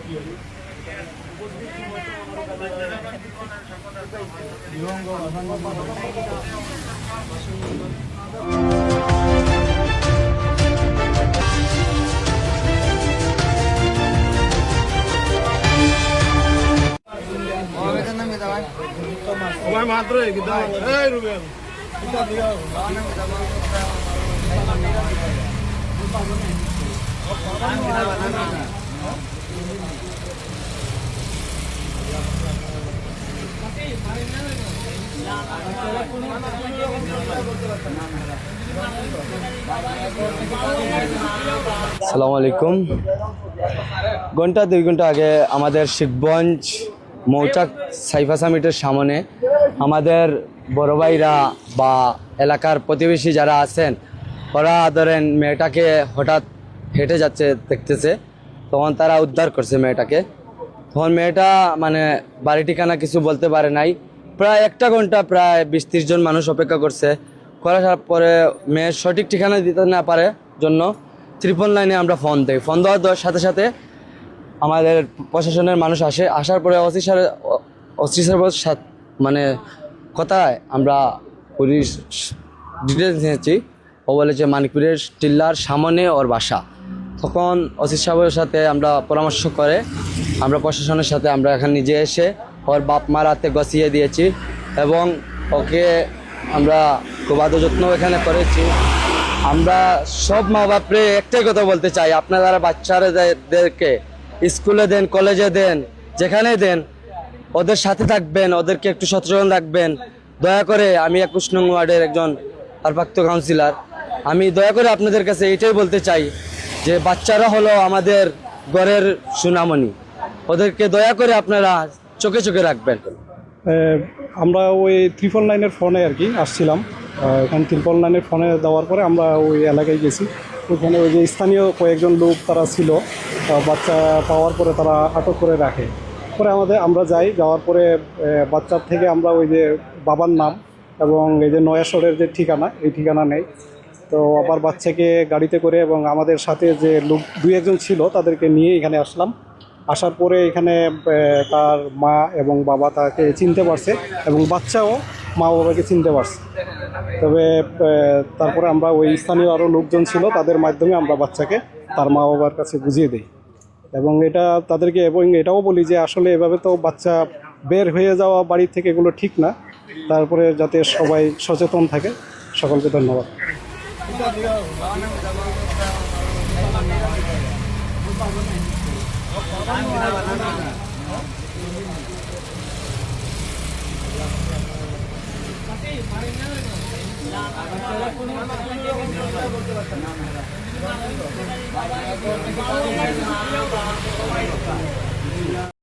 মাত্র আসসালামু আলাইকুম। ঘন্টা 2 ঘন্টা আগে আমাদের শিবগঞ্জ মৌচাক সাইফা সামিটের সামনে আমাদের বড় ভাইরা বা এলাকার প্রতিবেশী যারা আছেন ওরা ধরেন মেয়েটাকে হঠাৎ হেঁটে যাচ্ছে দেখতেছে, তখন তারা উদ্ধার করছে মেয়েটাকে। তখন মেয়েটা মানে বাড়ি ঠিকানা কিছু বলতে পারে নাই। প্রায় 1 ঘন্টা প্রায় 20-30 জন মানুষ অপেক্ষা করছে। করার পরে মেয়ের সঠিক ঠিকানা দিতে না পারে জন্য 999-এ আমরা ফোন দিই। ফোন দেওয়ার সাথে সাথে আমাদের প্রশাসনের মানুষ আসার পরে অফিসার মানে কথায় আমরা পুলিশ ডিটেলস নিয়েছি। ও বলেছে মানিকপুরের টিল্লার সামনে ওর বাসা। তখন অফিস সাহেবের সাথে আমরা পরামর্শ করে আমরা প্রশাসনের সাথে আমরা এখানে নিজে এসে ওর বাপ মার হাতে গছিয়ে দিয়েছি এবং ওকে আমরা খুব আদর যত্ন এখানে করেছি। আমরা সব মা বাপরে একটাই কথা বলতে চাই, আপনারা বাচ্চাদেরকে স্কুলে দেন, কলেজে দেন, যেখানে দেন ওদের সাথে থাকবেন, ওদেরকে একটু সচেতন রাখবেন দয়া করে। আমি 21 নং ওয়ার্ডের একজন ভারপ্রাপ্ত কাউন্সিলর, আমি দয়া করে আপনাদের কাছে এটাই বলতে চাই যে বাচ্চারা হলো আমাদের ঘরের সুনামণি, ওদেরকে দয়া করে আপনারা চোখে চোখে রাখবেন। আমরা ওই 999-এর ফোনে আর কি আসছিলাম। এখানে 999-এর ফোনে দেওয়ার পরে আমরা ওই এলাকায় গেছি। ওইখানে ওই যে স্থানীয় কয়েকজন লোক তারা ছিল, বাচ্চা পাওয়ার পরে তারা আটক করে রাখে। পরে আমরা যাওয়ার পরে বাচ্চার থেকে আমরা ওই যে বাবার নাম এবং এই যে নয়াসরের যে ঠিকানা, এই ঠিকানা নেই। তো আবার বাচ্চাকে গাড়িতে করে এবং আমাদের সাথে যে লোক 2-1 জন ছিল তাদেরকে নিয়ে এখানে আসলাম। আসার পরে এখানে তার মা এবং বাবা তাকে চিনতে পারছে এবং বাচ্চাও মা বাবাকে চিনতে পারছে। তবে তারপরে আমরা ওই স্থানীয় আরও লোকজন ছিল তাদের মাধ্যমে আমরা বাচ্চাকে তার মা বাবার কাছে বুঝিয়ে দিই এবং তাদেরকে এবং এটাও বলি যে আসলে এভাবে তো বাচ্চা বের হয়ে যাওয়া বাড়ি থেকে এগুলো ঠিক না। তারপরে যাতে সবাই সচেতন থাকে। সকলকে ধন্যবাদ।